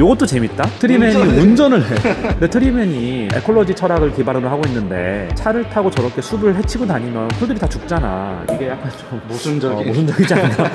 요것도 재밌다. 트리맨이 운전을 해. 근데 트리맨이 에콜로지 철학을 기반으로 하고 있는데 차를 타고 저렇게 숲을 헤치고 다니면 풀들이 다 죽잖아. 이게 약간 좀 모순적이지 않나?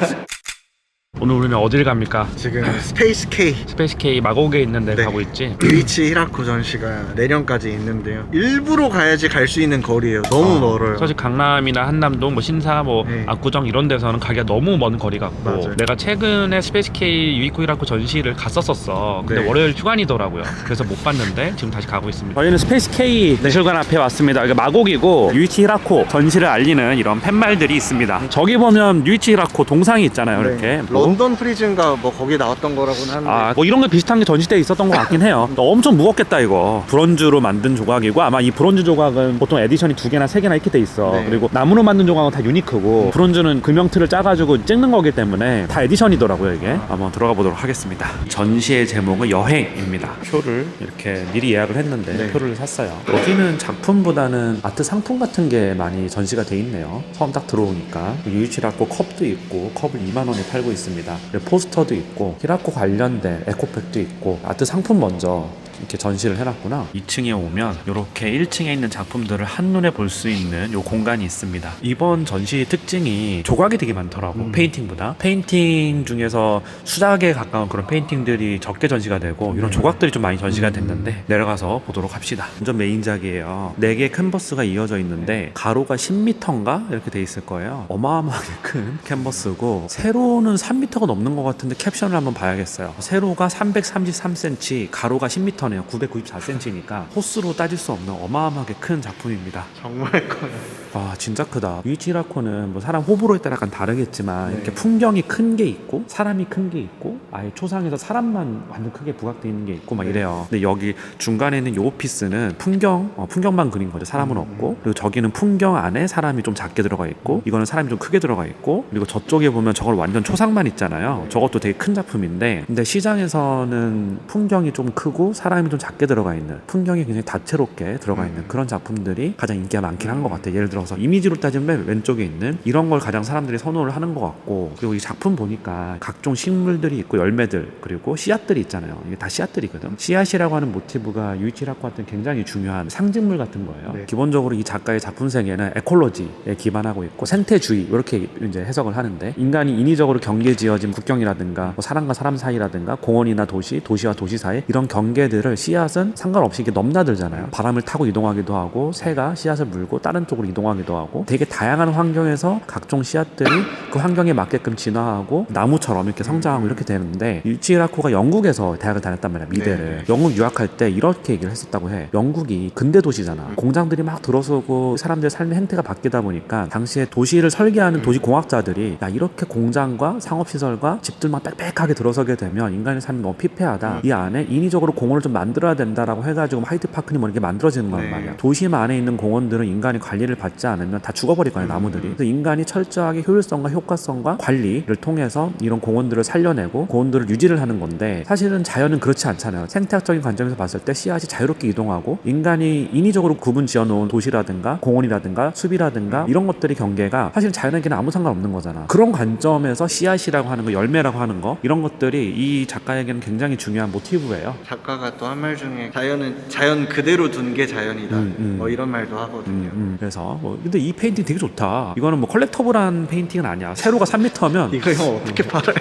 오늘 우리는 어딜 갑니까? 지금 스페이스 K 스페이스 K 마곡에 있는 데 네. 가고 있지. 유이치 히라코 전시가 내년까지 있는데요. 일부러 가야지 갈 수 있는 거리예요. 너무 멀어요. 사실 강남이나 한남동, 뭐 신사, 뭐 네. 압구정 이런 데서는 가기가 너무 먼 거리 같고. 맞아요. 내가 최근에 스페이스 K 유이코 히라코 전시를 갔었었어. 근데 네. 월요일 휴관이더라고요. 그래서 못 봤는데 지금 다시 가고 있습니다. 저희는 스페이스 K 미술관 앞에 왔습니다. 이게 마곡이고 유이치 히라코 전시를 알리는 이런 팻말들이 있습니다. 저기 보면 유이치 히라코 동상이 있잖아요. 이렇게. 런던 프리즌가 뭐 거기 나왔던 거라고는 하는데 뭐 이런 게 비슷한 게 전시대에 있었던 것 같긴 해요. 엄청 무겁겠다 이거. 브론즈로 만든 조각이고 아마 이 브론즈 조각은 보통 에디션이 2개나 3개나 이렇게 돼 있어. 네. 그리고 나무로 만든 조각은 다 유니크고 브론즈는 금형틀을 짜가지고 찍는 거기 때문에 다 에디션이더라고요 이게. 한번 들어가 보도록 하겠습니다. 전시의 제목은 여행입니다. 표를 이렇게 미리 예약을 했는데 네. 표를 샀어요. 여기는 작품보다는 아트 상품 같은 게 많이 전시가 돼 있네요. 처음 딱 들어오니까 유이치 히라코 컵도 있고 컵을 2만 원에 팔고 있습니다. 포스터도 있고 히라코 관련된 에코백도 있고 아트 상품 먼저 이렇게 전시를 해놨구나. 2층에 오면 이렇게 1층에 있는 작품들을 한눈에 볼 수 있는 요 공간이 있습니다. 이번 전시 특징이 조각이 되게 많더라고. 페인팅보다. 페인팅 중에서 수작에 가까운 그런 페인팅들이 적게 전시가 되고 이런 조각들이 좀 많이 전시가 됐는데 내려가서 보도록 합시다. 완전 메인작이에요. 4개의 캔버스가 이어져 있는데 가로가 10m인가? 이렇게 돼 있을 거예요. 어마어마하게 큰 캔버스고 세로는 3m가 넘는 것 같은데 캡션을 한번 봐야겠어요. 세로가 333cm, 가로가 10m 994cm니까 호수로 따질 수 없는 어마어마하게 큰 작품입니다. 정말 커요. 와 진짜 크다. 유이치 히라코는 뭐 사람 호불호에 따라 약간 다르겠지만 네. 이렇게 풍경이 큰 게 있고 사람이 큰 게 있고 아예 초상에서 사람만 완전 크게 부각되어 있는 게 있고 막 네. 이래요. 근데 여기 중간에 있는 요 피스는 풍경만 그린 거죠. 사람은 없고. 그리고 저기는 풍경 안에 사람이 좀 작게 들어가 있고 이거는 사람이 좀 크게 들어가 있고 그리고 저쪽에 보면 저걸 완전 초상만 있잖아요. 저것도 되게 큰 작품인데 근데 시장에서는 풍경이 좀 크고 사람이 좀 작게 들어가 있는 풍경이 굉장히 다채롭게 들어가 있는 그런 작품들이 가장 인기가 많긴 한 것 같아요. 예를 들어서 이미지로 따지면 맨 왼쪽에 있는 이런 걸 가장 사람들이 선호를 하는 것 같고 그리고 이 작품 보니까 각종 식물들이 있고 열매들 그리고 씨앗들이 있잖아요. 이게 다 씨앗들이거든. 씨앗이라고 하는 모티브가 유이치 히라코한테는 굉장히 중요한 상징물 같은 거예요. 네. 기본적으로 이 작가의 작품 세계는 에콜로지에 기반하고 있고 생태주의 이렇게 이제 해석을 하는데 인간이 인위적으로 경계 지어진 국경이라든가 뭐 사람과 사람 사이라든가 공원이나 도시, 도시와 도시 사이 이런 경계들을 씨앗은 상관없이 이렇게 넘나들잖아요. 바람을 타고 이동하기도 하고 새가 씨앗을 물고 다른 쪽으로 이동하기도 하고 되게 다양한 환경에서 각종 씨앗들이 그 환경에 맞게끔 진화하고 나무처럼 이렇게 성장하고 이렇게 되는데 유이치 히라코가 영국에서 대학을 다녔단 말이야. 미대를. 네. 영국 유학할 때 이렇게 얘기를 했었다고 해. 영국이 근대 도시잖아. 공장들이 막 들어서고 사람들의 삶의 행태가 바뀌다 보니까 당시에 도시를 설계하는 도시공학자들이 야 이렇게 공장과 상업시설과 집들만 빽빽하게 들어서게 되면 인간의 삶이 너무 피폐하다. 이 안에 인위적으로 공원을 좀 만들어야 된다라고 해가지고 하이드파크니 뭐 이렇게 만들어지는 거란 말이야. 도심 안에 있는 공원들은 인간이 관리를 받지 않으면 다 죽어버릴 거야 나무들이. 그래서 인간이 철저하게 효율성과 효과성과 관리를 통해서 이런 공원들을 살려내고 공원들을 유지를 하는 건데 사실은 자연은 그렇지 않잖아요. 생태학적인 관점에서 봤을 때 씨앗이 자유롭게 이동하고 인간이 인위적으로 구분 지어놓은 도시라든가 공원이라든가 숲이라든가 이런 것들이 경계가 사실 자연에게는 아무 상관없는 거잖아. 그런 관점에서 씨앗이라고 하는 거 열매라고 하는 거 이런 것들이 이 작가에게는 굉장히 중요한 모티브예요. 작가가 또 한 말 중에 자연은 자연 그대로 둔 게 자연이다. 뭐 이런 말도 하거든요. 그래서 근데 이 페인팅 되게 좋다. 이거는 뭐 컬렉터블한 페인팅은 아니야. 세로가 3m면 이거 형 어떻게 팔아요?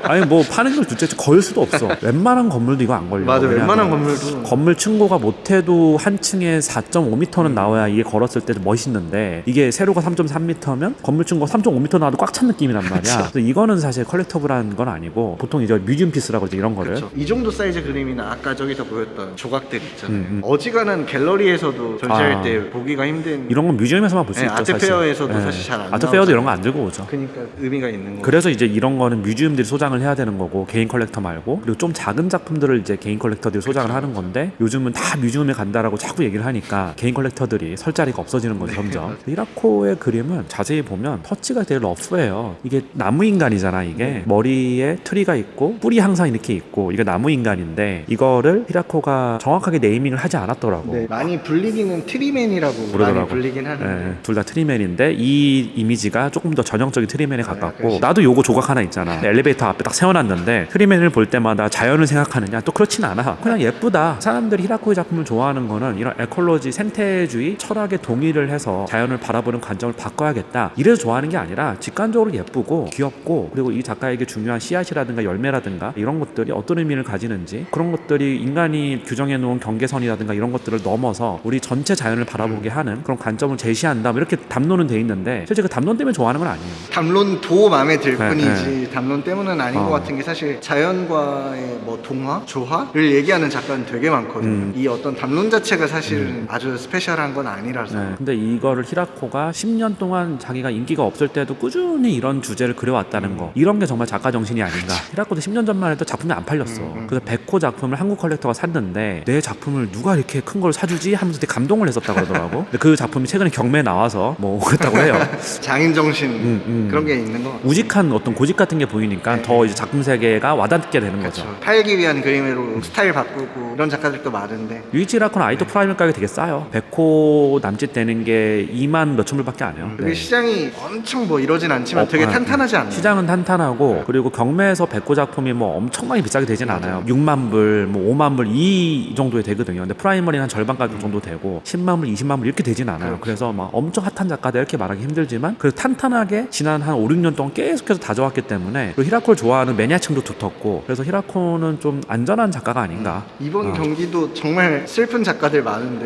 아니 뭐 파는 걸 둘째 걸 수도 없어. 웬만한 건물도 이거 안 걸려. 맞아, 왜냐면 웬만한 건물도 건물 층고가 못해도 한 층에 4.5m는 나와야 이게 걸었을 때 멋있는데 이게 세로가 3.3m면 건물 층고가 3.5m 나와도 꽉 찬 느낌이란 말이야. 그래서 이거는 사실 컬렉터블한 건 아니고 보통 이제 뮤지엄 피스라고 하죠 이런 거를. 그쵸. 이 정도 사이즈 그림이나 아까 저기서 보였던 조각들 있잖아요. 어지간한 갤러리에서도 전시할 때 보기가 힘든 이런 건 뮤지엄에서만 볼 수 네, 있죠. 아트페어에서도 사실. 사실 잘 안 아트페어도 이런 거 안 들고 오죠. 그러니까 의미가 있는 거. 그래서 이제 이런 거는 뮤지엄들이 소장을 해야 되는 거고 개인 컬렉터 말고 그리고 좀 작은 작품들을 이제 개인 컬렉터들이 소장을 하는 건데 요즘은 다 뮤지엄에 간다라고 자꾸 얘기를 하니까 개인 컬렉터들이 설 자리가 없어지는 거죠 점점. 히라코의 그림은 자세히 보면 터치가 되게 러프해요. 이게 나무 인간이잖아 이게. 머리에 트리가 있고 뿔이 항상 이렇게 있고 이게 나무 인간인데 이거를 히라코 히라코가 정확하게 네이밍을 하지 않았더라고. 네, 많이 불리기는 트리맨이라고 많이 그러더라고. 불리긴 하는데 네, 둘 다 트리맨인데 이 이미지가 조금 더 전형적인 트리맨에 가깝고 그렇지. 나도 요거 조각 하나 있잖아. 엘리베이터 앞에 딱 세워놨는데 트리맨을 볼 때마다 자연을 생각하느냐? 또 그렇진 않아. 그냥 예쁘다. 사람들이 히라코의 작품을 좋아하는 거는 이런 에콜로지, 생태주의, 철학에 동의를 해서 자연을 바라보는 관점을 바꿔야겠다. 이래서 좋아하는 게 아니라 직관적으로 예쁘고 귀엽고 그리고 이 작가에게 중요한 씨앗이라든가 열매라든가 이런 것들이 어떤 의미를 가지는지 그런 것들이 인간이 규정해 놓은 경계선이라든가 이런 것들을 넘어서 우리 전체 자연을 바라보게 하는 그런 관점을 제시한다. 뭐 이렇게 담론은 돼 있는데 실제 그 담론 때문에 좋아하는 건 아니에요. 담론도 마음에 들 네, 뿐이지 담론 때문은 아닌 것 같은 게 사실 자연과의 뭐 동화, 조화를 얘기하는 작가는 되게 많거든요. 이 어떤 담론 자체가 사실은 아주 스페셜한 건 아니라서. 네. 근데 이거를 히라코가 10년 동안 자기가 인기가 없을 때도 꾸준히 이런 주제를 그려왔다는 거 이런 게 정말 작가 정신이 아닌가. 히라코도 10년 전만 해도 작품이 안 팔렸어. 그래서 100호 작품을 한국 컬렉터가 샀는데 내 작품을 누가 이렇게 큰 걸 사주지 하면서 되게 감동을 했었다고 그러더라고. 근데 그 작품이 최근에 경매에 나와서 뭐 그랬다고 해요. 장인 정신 그런 게 있는 거 같아요. 우직한 어떤 고집 같은 게 보이니까 더 이제 작품 세계가 와닿게 되는 그렇죠. 거죠. 팔기 위한 그림으로 스타일 바꾸고 이런 작가들도 많은데 유이치 히라코는 아이도 프라이머 가격이 되게 싸요. 100호 남짓 되는 게 2만 몇천 불밖에 안 해요. 그게 시장이 엄청 뭐 이러진 않지만 되게 탄탄하지 않나요? 시장은 탄탄하고 그리고 경매에서 100호 작품이 뭐 엄청나게 비싸게 되진 않아요. 6만 불, 뭐 5만 불 이 정도에 되거든요. 근데 프라이머리는 한 절반 가격 정도 되고 10만 불, 20만 불 이렇게 되진 않아요. 그래서 막 엄청 핫한 작가들 이렇게 말하기 힘들지만 그래도 탄탄하게 지난 한 5, 6년 동안 계속해서 다져왔기 때문에 그리고 히라코를 좋아하는 매니아층도 두텁고 그래서 히라코는 좀 안전한 작가가 아닌가. 이번 경기도 정말 슬픈 작가들 많은데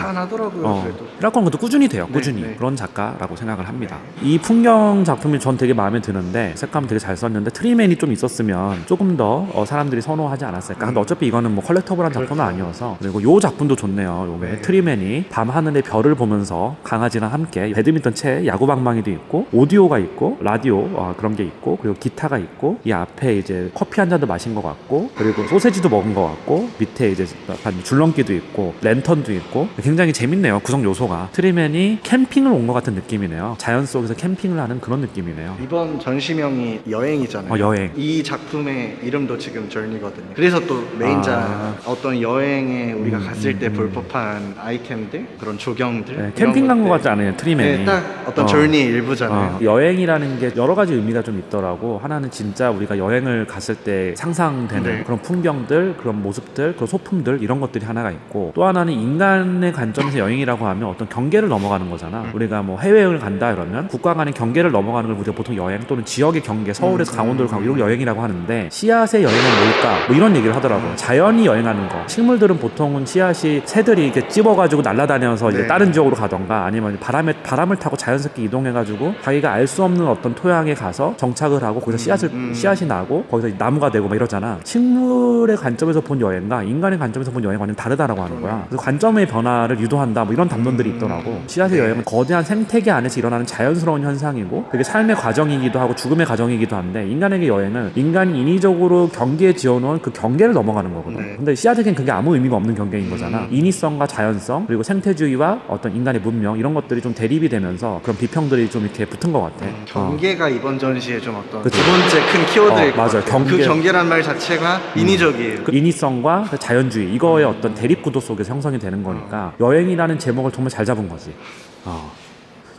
탄탄하더라고요. 그래도 히라코는 그것도 꾸준히 돼요. 꾸준히. 네. 그런 작가라고 생각을 합니다. 이 풍경 작품이 전 되게 마음에 드는데 색감 되게 잘 썼는데 트리맨이 좀 있었으면 조금 더 사람들이 선호하지 않았을까. 근데 어차피 이거는 뭐 컬렉터블한 작품은 아니어서 그리고 요 작품도 좋네요. 요게 트리맨이 밤하늘의 별을 보면서 강아지랑 함께 배드민턴 채, 야구방망이도 있고 오디오가 있고 라디오 그런 게 있고 그리고 기타가 있고 이 앞에 이제 커피 한 잔도 마신 것 같고 그리고 소세지도 먹은 것 같고 밑에 이제 약간 줄넘기도 있고 랜턴도 있고 굉장히 재밌네요. 구성 요소가. 트리맨이 캠핑을 온 것 같은 느낌이네요. 자연 속에서 캠핑을 하는 그런 느낌이네요. 이번 전시명이 여행이잖아요. 여행. 이 작품의 이름도 지금 저니거든요. 그래서 또 메인작 어떤 여행에 우리가 갔을 때 볼 법한 아이템들, 그런 조경들. 네, 캠핑 간 것 같지 않아요, 트리맨이. 네, 딱 어떤 저니의 일부잖아요. 여행이라는 게 여러 가지 의미가 좀 있더라고. 하나는 진짜 우리가 여행을 갔을 때 상상되는 네. 그런 풍경들, 그런 모습들, 그런 소품들 이런 것들이 하나가 있고 또 하나는 인간의 관점에서 여행이라고 하면 어떤 경계를 넘어가는 거잖아. 우리가 뭐 해외여행을 간다 이러면 국가 간의 경계를 넘어가는 걸 우리가 보통 여행 또는 지역의 경계, 서울에서 강원도를 가고 이런 걸 여행이라고 하는데 씨앗의 여행은 뭘까? 뭐 이런 얘기를 하더라고. 자연이 여행하는 거. 식물들은 보통은 씨앗이 새들이 이렇게 찝어가지고 날아다녀서 이제 다른 지역으로 가던가 아니면 바람을 타고 자연스럽게 이동해가지고 자기가 알 수 없는 어떤 토양에 가서 정착을 하고 거기서 씨앗이 나고 거기서 나무가 되고 막 이러잖아. 식물의 관점에서 본 여행과 인간의 관점에서 본 여행은 완전 다르다라고 하는 거야. 그래서 관점의 변화를 유도한다 뭐 이런 담론들이 있더라고. 씨앗의 여행은 거대한 생태계 안에서 일어나는 자연스러운 현상이고 그게 삶의 과정이기도 하고 죽음의 과정이기도 한데 인간에게 여행은 인간이 인위적으로 경계에 지어놓은 그 경계를 넘어가는 거거든. 근데 씨앗에겐 그게 아무 의미가 없는 경계인 거잖아. 인위성과 자연성 그리고 생태주의와 어떤 인간의 문명 이런 것들이 좀 대립이 되면서 그런 비평들이 좀 이렇게 붙은 것 같아. 경계가 이번 전시에 좀 어떤 그치. 두 번째 큰 키워드일 것 맞아요. 같아요. 그 경계란 말 자체가 인위적이에요. 그 인위성과 그 자연주의 이거의 어떤 대립 구도 속에서 형성이 되는 거니까 여행이라는 제목을 정말 잘 잡은 거지.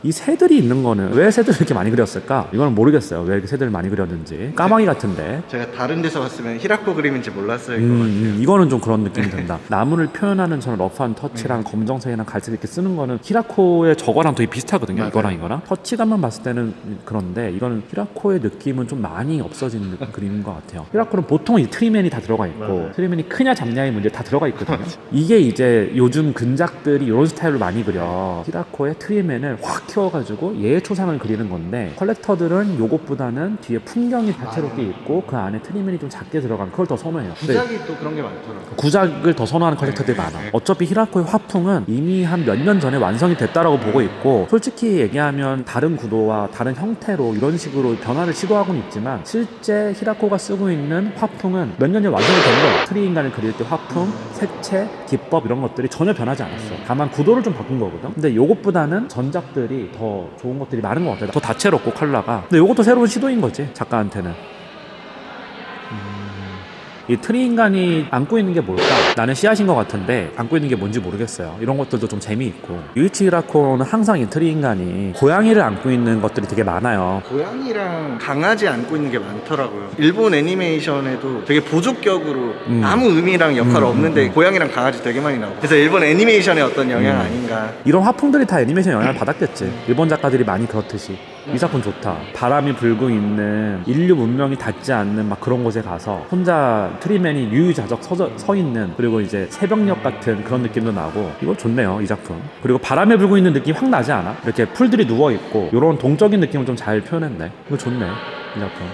이 새들이 있는 거는 왜 새들을 이렇게 많이 그렸을까? 이거는 모르겠어요. 왜 이렇게 새들을 많이 그렸는지. 까마귀 같은데. 제가 다른 데서 봤으면 히라코 그림인지 몰랐을 것 같아요. 이거는 좀 그런 느낌이 든다. 나무를 표현하는 저는 러프한 터치랑 검정색이랑 갈색 이렇게 쓰는 거는 히라코의 저거랑 되게 비슷하거든요. 맞아요. 이거랑 이거랑. 터치감만 봤을 때는 그런데 이거는 히라코의 느낌은 좀 많이 없어진 그림인 것 같아요. 히라코는 보통 이 트리맨이 다 들어가 있고 맞아요. 트리맨이 크냐 작냐의 문제 다 들어가 있거든요. 이게 이제 요즘 근작들이 이런 스타일로 많이 그려. 히라코의 트리맨을 확 키워가지고 얘의 초상을 그리는 건데 컬렉터들은 요것보다는 뒤에 풍경이 다채롭게 있고 그 안에 트리맨이 좀 작게 들어간 그걸 더 선호해요. 구작이 또 그런 게 많더라고요. 구작을 더 선호하는 컬렉터들이 많아. 어차피 히라코의 화풍은 이미 한 몇 년 전에 완성이 됐다라고 보고 있고 솔직히 얘기하면 다른 구도와 다른 형태로 이런 식으로 변화를 시도하고는 있지만 실제 히라코가 쓰고 있는 화풍은 몇 년 전에 완성이 된 거야. 트리 인간을 그릴 때 화풍, 색채, 기법 이런 것들이 전혀 변하지 않았어. 다만 구도를 좀 바꾼 거거든. 근데 요것보다는 전작들이 더 좋은 것들이 많은 것 같아요. 더 다채롭고 컬러가. 근데 요것도 새로운 시도인 거지 작가한테는. 이 트리 인간이 안고 있는 게 뭘까? 나는 씨앗인 것 같은데 안고 있는 게 뭔지 모르겠어요. 이런 것들도 좀 재미있고, 유이치 히라코는 항상 이 트리 인간이 고양이를 안고 있는 것들이 되게 많아요. 고양이랑 강아지 안고 있는 게 많더라고요. 일본 애니메이션에도 되게 보조격으로 아무 의미랑 역할 없는데 고양이랑 강아지 되게 많이 나오고, 그래서 일본 애니메이션의 어떤 영향 아닌가. 이런 화풍들이 다 애니메이션 영향을 받았겠지. 일본 작가들이 많이 그렇듯이. 이 작품 좋다. 바람이 불고 있는 인류 문명이 닿지 않는 막 그런 곳에 가서 혼자 트리맨이 유유자적 서 있는, 그리고 이제 새벽녘 같은 그런 느낌도 나고, 이거 좋네요 이 작품. 그리고 바람에 불고 있는 느낌이 확 나지 않아? 이렇게 풀들이 누워있고 이런 동적인 느낌을 좀 잘 표현했네. 이거 좋네 이 작품.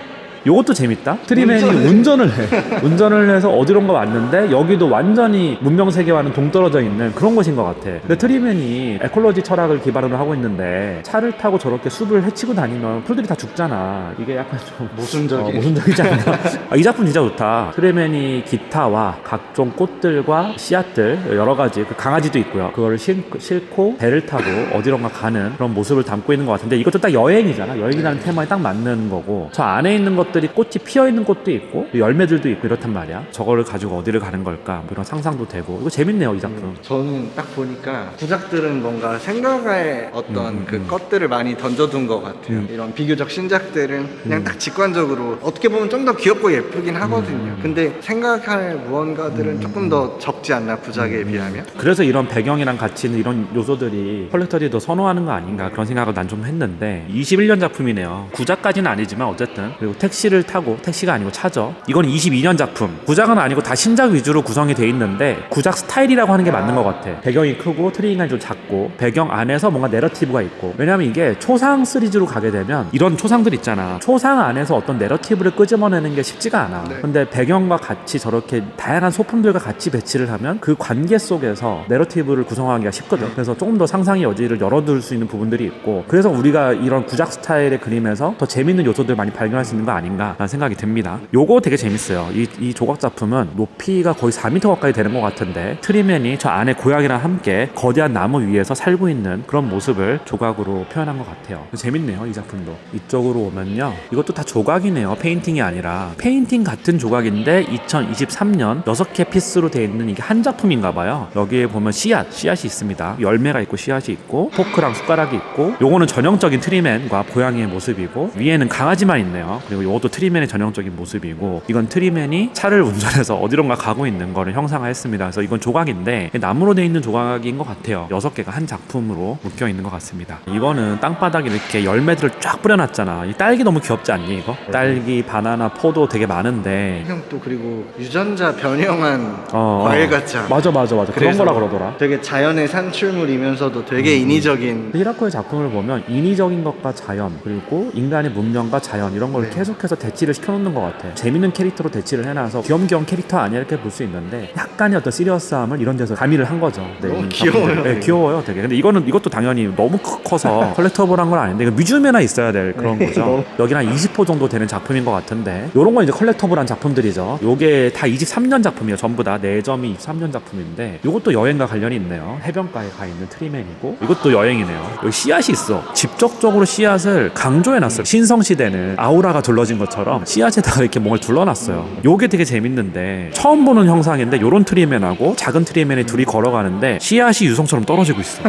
요것도 재밌다. 트리맨이 운전을 해. 운전을 해서 어디론가 왔는데 여기도 완전히 문명 세계와는 동떨어져 있는 그런 곳인 것 같아. 근데 트리맨이 에콜로지 철학을 기반으로 하고 있는데 차를 타고 저렇게 숲을 헤치고 다니면 풀들이 다 죽잖아. 이게 약간 좀 모순적이지 않나. 이 작품 진짜 좋다. 트리맨이 기타와 각종 꽃들과 씨앗들 여러 가지, 그 강아지도 있고요. 그거를 싣고 배를 타고 어디론가 가는 그런 모습을 담고 있는 것 같은데, 이것도 딱 여행이잖아. 여행이라는 테마에 딱 맞는 거고, 저 안에 있는 것들이 꽃이 피어있는 꽃도 있고 열매들도 있고 이렇단 말이야. 저거를 가지고 어디를 가는 걸까, 뭐 이런 상상도 되고. 이거 재밌네요 이 작품. 저는 딱 보니까 구작들은 뭔가 생각할 어떤 그 것들을 많이 던져둔 것 같아요. 이런 비교적 신작들은 그냥 딱 직관적으로 어떻게 보면 좀 더 귀엽고 예쁘긴 하거든요. 근데 생각할 무언가들은 조금 더 적지 않나, 구작에 비하면. 그래서 이런 배경이랑 같이 있는 이런 요소들이 컬렉터들이 더 선호하는 거 아닌가, 그런 생각을 난 좀 했는데, 21년 작품이네요. 구작까지는 아니지만 어쨌든. 그리고 택시를 타고, 택시가 아니고 차죠. 이건 22년 작품. 구작은 아니고 다 신작 위주로 구성이 돼 있는데 구작 스타일이라고 하는 게 맞는 것 같아. 배경이 크고 트리 인간이 좀 작고 배경 안에서 뭔가 내러티브가 있고. 왜냐면 이게 초상 시리즈로 가게 되면 이런 초상들 있잖아. 초상 안에서 어떤 내러티브를 끄집어내는 게 쉽지가 않아. 네. 근데 배경과 같이 저렇게 다양한 소품들과 같이 배치를 하면 그 관계 속에서 내러티브를 구성하기가 쉽거든. 그래서 조금 더 상상의 여지를 열어둘 수 있는 부분들이 있고, 그래서 우리가 이런 구작 스타일의 그림에서 더 재밌는 요소들을 많이 발견할 수 있는 거 아닌가 라는 생각이 듭니다. 요거 되게 재밌어요. 이 조각 작품은 높이가 거의 4m 가까이 되는 것 같은데, 트리맨이 저 안에 고양이랑 함께 거대한 나무 위에서 살고 있는 그런 모습을 조각으로 표현한 것 같아요. 재밌네요 이 작품도. 이쪽으로 오면요, 이것도 다 조각이네요. 페인팅이 아니라. 페인팅 같은 조각인데 2023년 6개 피스로 되어 있는, 이게 한 작품인가 봐요. 여기에 보면 씨앗이 있습니다. 열매가 있고 씨앗이 있고 포크랑 숟가락이 있고, 요거는 전형적인 트리맨과 고양이의 모습이고, 위에는 강아지만 있네요. 그리고 요것도 트리맨의 전형적인 모습이고, 이건 트리맨이 차를 운전해서 어디론가 가고 있는 거를 형상화했습니다. 그래서 이건 조각인데 나무로 되어 있는 조각인 것 같아요. 6개가 한 작품으로 묶여 있는 것 같습니다. 이거는 땅바닥에 이렇게 열매들을 쫙 뿌려놨잖아. 이 딸기 너무 귀엽지 않니 이거? 딸기, 바나나, 포도 되게 많은데, 형 또 그리고 유전자 변형한 과일 같지 않아? 맞아 그런 그래서 거라 그러더라. 되게 자연의 산출물이면서도 되게 인위적인. 히라코의 작품을 보면 인위적인 것과 자연, 그리고 인간의 문명과 자연, 이런 걸 계속해서 대치를 시켜놓는 것 같아. 재밌는 캐릭터로 대치를 해놔서 귀염귀염 캐릭터 아니야 이렇게 볼 수 있는데, 약간의 어떤 시리어스함을 이런 데서 가미를 한 거죠. 너무 귀여워요. 네, 귀여워요 되게. 근데 이것도 당연히 너무 커서 컬렉터블한 건 아닌데, 이거 뮤지엄에나 있어야 될 그런 거죠. 여기는 한 20호 정도 되는 작품인 것 같은데, 요런 건 이제 컬렉터블한 작품들이죠. 요게 다 23년 작품이에요. 전부 다 4점이 23년 작품인데, 요것도 여행과 관련이 있네요. 해변가에 가 있는 트리맨이고, 이것도 여행이네요. 여기 씨앗이 있어. 직접적으로 씨앗을 강조해놨어요. 신성시대는 아우라가 둘러진 것처럼 씨앗에다가 이렇게 뭔가 둘러놨어요. 요게 되게 재밌는데, 처음 보는 형상인데 요런 트리맨하고 작은 트리맨이 둘이 걸어가는데 씨앗이 유성처럼 떨어지고 있어.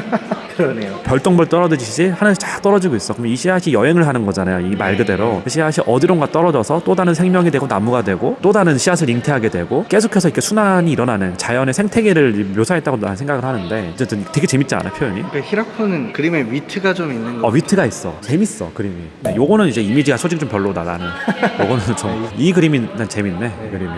그러네요. 별똥별 떨어지듯이 하늘에서 쫙 떨어지고 있어. 그럼 이 씨앗이 여행을 하는 거잖아요. 이 말 그대로. 그 씨앗이 어디론가 떨어져서 또 다른 생명이 되고 나무가 되고 또 다른 씨앗을 잉태하게 되고, 계속해서 이렇게 순환이 일어나는 자연의 생태계를 묘사했다고 나는 생각을 하는데, 어쨌든 되게 재밌지 않아 표현이? 그러니까 히라코는 그림에 위트가 좀 있는 거. 위트가 있어. 재밌어 그림이. 근데 요거는 이제 이미지가 솔직히 좀 별로다 나는. 요거는 좀 이 그림이 난 재밌네 이 그림이.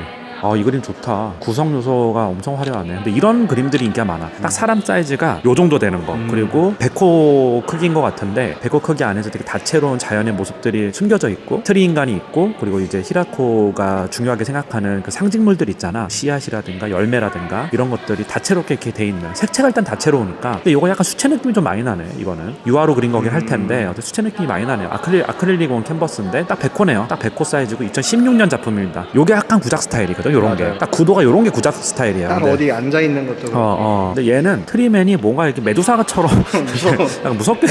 이 그림 좋다. 구성 요소가 엄청 화려하네. 근데 이런 그림들이 인기가 많아. 딱 사람 사이즈가 요 정도 되는 거. 그리고 백호 크기인 것 같은데, 백호 크기 안에서 되게 다채로운 자연의 모습들이 숨겨져 있고, 트리 인간이 있고, 그리고 이제 히라코가 중요하게 생각하는 그 상징물들 있잖아. 씨앗이라든가 열매라든가 이런 것들이 다채롭게 이렇게 돼 있는. 색채가 일단 다채로우니까. 근데 이거 약간 수채 느낌이 좀 많이 나네. 이거는 유화로 그린 거긴 할 텐데 수채 느낌이 많이 나네요. 아크릴릭 온 캔버스인데 딱 백호네요. 딱 백호 사이즈고 2016년 작품입니다. 요게 약간 구작 스타일이거든. 요런 게 맞아요. 딱 구도가 요런 게 구작 스타일이야. 딱 근데 어디 앉아 있는 것도 그렇고. 근데 얘는 트리맨이 뭔가 이렇게 메두사처럼 약간 무섭게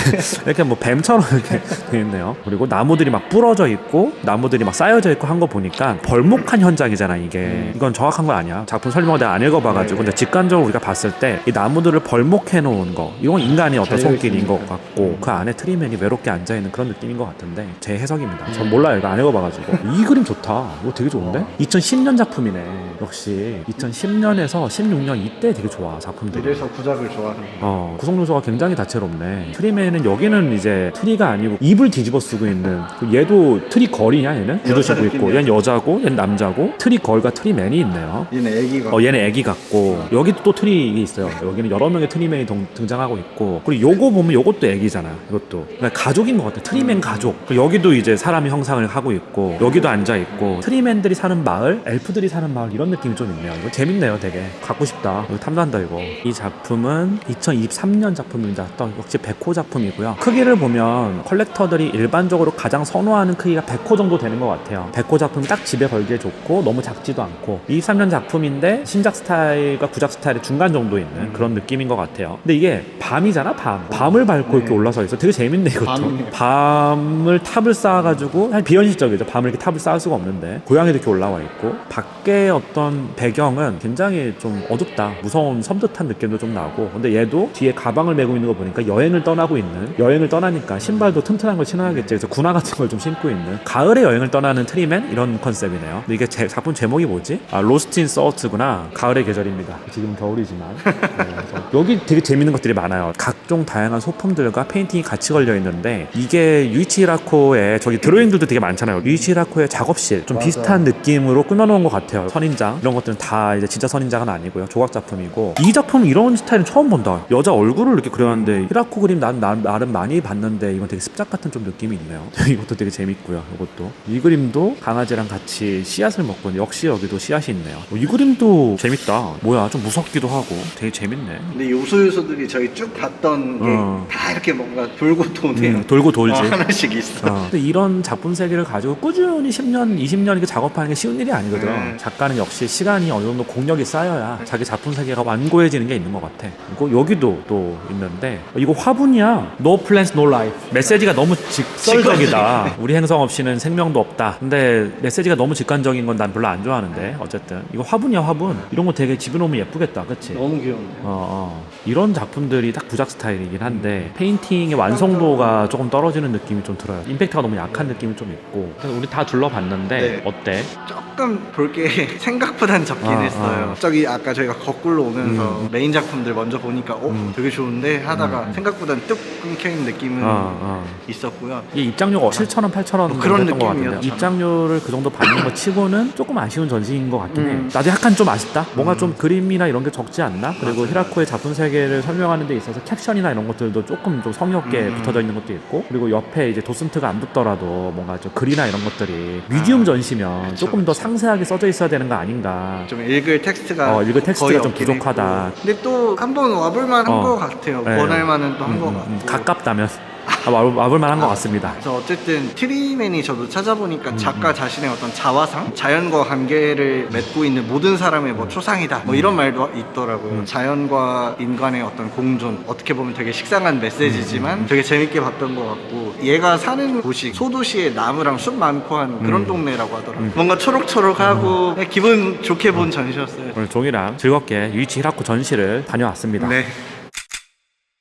이렇게 뭐 뱀처럼 이렇게 돼 있네요. 그리고 나무들이 막 부러져 있고 나무들이 막 쌓여져 있고 한 거 보니까 벌목한 현장이잖아 이게. 이건 정확한 건 아니야. 작품 설명을 내가 안 읽어봐가지고. 근데 직관적으로 우리가 봤을 때 이 나무들을 벌목해 놓은 거 이건 인간의 어떤 손길인 것 같고 그 안에 트리맨이 외롭게 앉아 있는 그런 느낌인 것 같은데 제 해석입니다. 전 몰라요. 이거 안 읽어봐가지고. 이 그림 좋다. 이거 되게 좋은데? 2010년 작품이네. 역시 2010년에서 16년 이때 되게 좋아 작품들이. 이래서 구작을 좋아하는. 구성 요소가 굉장히 다채롭네. 트리맨은 여기는 이제 트리가 아니고 입을 뒤집어 쓰고 있는 얘도 트리 걸이냐 얘는? 구두 신고 있고 얘는 여자고 얘는 남자고 트리 걸과 트리맨이 있네요. 얘는 애기가. 얘는 애기 같고 여기도 또 트리 있어요. 여기는 여러 명의 트리맨이 등장하고 있고 그리고 요거 보면 요것도 애기잖아. 이것도 그러니까 가족인 것 같아. 트리맨 가족. 그리고 여기도 이제 사람이 형상을 하고 있고 여기도 앉아 있고 트리맨들이 사는 마을, 엘프들이 사는 마을 이런 느낌이 좀 있네요. 이거 재밌네요. 되게 갖고 싶다. 이거 탐난다 이거. 이 작품은 2023년 작품입니다. 또 역시 100호 작품이고요. 크기를 보면 컬렉터들이 일반적으로 가장 선호하는 크기가 100호 정도 되는 것 같아요. 100호 작품이 딱 집에 걸기에 좋고 너무 작지도 않고 23년 작품인데 신작 스타일과 구작 스타일의 중간 정도 있는 그런 느낌인 것 같아요. 근데 이게 밤이잖아. 밤을 밟고 이렇게 올라서 있어. 되게 재밌네 이것도. 밤을 탑을 쌓아가지고 사실 비현실적이죠. 밤을 이렇게 탑을 쌓을 수가 없는데 고양이도 이렇게 올라와 있고 밖에 어떤 배경은 굉장히 좀 어둡다. 무서운 섬뜩한 느낌도 좀 나고 근데 얘도 뒤에 가방을 메고 있는 거 보니까 여행을 떠나니까 신발도 튼튼한 걸 신어야겠지. 그래서 군화 같은 걸 좀 신고 있는 가을에 여행을 떠나는 트리맨 이런 컨셉이네요. 근데 이게 작품 제목이 뭐지? 로스트 인 서트구나. 가을의 계절입니다. 지금 겨울이지만 그래서 여기 되게 재밌는 것들이 많아요. 각종 다양한 소품들과 페인팅이 같이 걸려 있는데 이게 유이치 히라코의 저기 드로잉들도 되게 많잖아요. 유이치 히라코의 작업실 좀 비슷한 느낌으로 꾸며놓은 것 같아요. 선인장 이런 것들은 다 이제 진짜 선인장은 아니고요. 조각 작품이고 이 작품 이런 스타일은 처음 본다. 여자 얼굴을 이렇게 그렸는데 히라코 그림 난 나름 많이 봤는데 이건 되게 습작 같은 좀 느낌이 있네요. 이것도 되게 재밌고요. 이것도 이 그림도 강아지랑 같이 씨앗을 먹고 역시 여기도 씨앗이 있네요. 이 그림도 재밌다. 뭐야 좀 무섭기도 하고 되게 재밌네. 근데 요소들이 저희 쭉 봤던 게 다 이렇게 뭔가 돌고 도네요. 돌고 돌지. 하나씩 있어. 근데 이런 작품 세계를 가지고 꾸준히 10년, 20년 이렇게 작업하는 게 쉬운 일이 아니거든. 작가는 역시 시간이 어느 정도 공력이 쌓여야 자기 작품 세계가 완고해지는 게 있는 것 같아. 그리고 여기도 또 있는데 이거 화분이야. No plants, no life. 메시지가 너무 직설적이다. 우리 행성 없이는 생명도 없다. 근데 메시지가 너무 직관적인 건 난 별로 안 좋아하는데 어쨌든 이거 화분이야 화분. 이런 거 되게 집에 놓으면 예쁘겠다. 그치? 너무 귀여운데. 이런 작품들이 딱 구작 스타일이긴 한데 페인팅의 완성도가 조금 떨어지는 느낌이 좀 들어요. 임팩트가 너무 약한 느낌이 좀 있고. 그래서 우리 다 둘러봤는데 네. 어때? 조금 볼 게 생각보단 적긴 했어요. 저기 아까 저희가 거꾸로 오면서 메인 작품들 먼저 보니까 되게 좋은데 하다가 생각보단 뚝 끊겨있는 느낌은 있었고요. 이게 입장료가 7,000원, 8,000원 그런 했던 것 같은데 느낌이었잖아. 입장료를 그 정도 받는 것 치고는 조금 아쉬운 전시인 것 같긴 해. 나도 약간 좀 아쉽다. 뭔가 좀 그림이나 이런 게 적지 않나? 그리고 히라코의 작품 세계를 설명하는 데 있어서 캡션이나 이런 것들도 조금 좀 성의 없게 붙어져 있는 것도 있고 그리고 옆에 이제 도슨트가 안 붙더라도 뭔가 좀 글이나 이런 것들이 뮤지엄 전시면 그쵸, 조금 더 상세하게 써져 있어야 되는 거 아닌가. 좀 읽을 텍스트가 거의 좀 없긴 부족하다. 했고. 근데 또 한번 와볼만 한 것 같아요. 네. 권할만은 또 한 것 같고. 가깝다면 와볼만 한 것 같습니다. 그래서 어쨌든 트리맨이 저도 찾아보니까 작가 자신의 어떤 자화상, 자연과 관계를 맺고 있는 모든 사람의 뭐 초상이다, 뭐 이런 말도 있더라고요. 자연과 인간의 어떤 공존, 어떻게 보면 되게 식상한 메시지지만 되게 재밌게 봤던 것 같고, 얘가 사는 곳이 소도시에 나무랑 숲 많고 한 그런 동네라고 하더라고요. 뭔가 초록초록하고 그냥 기분 좋게 본 전시였어요. 오늘 종이랑 즐겁게 유이치 히라코 전시를 다녀왔습니다. 네.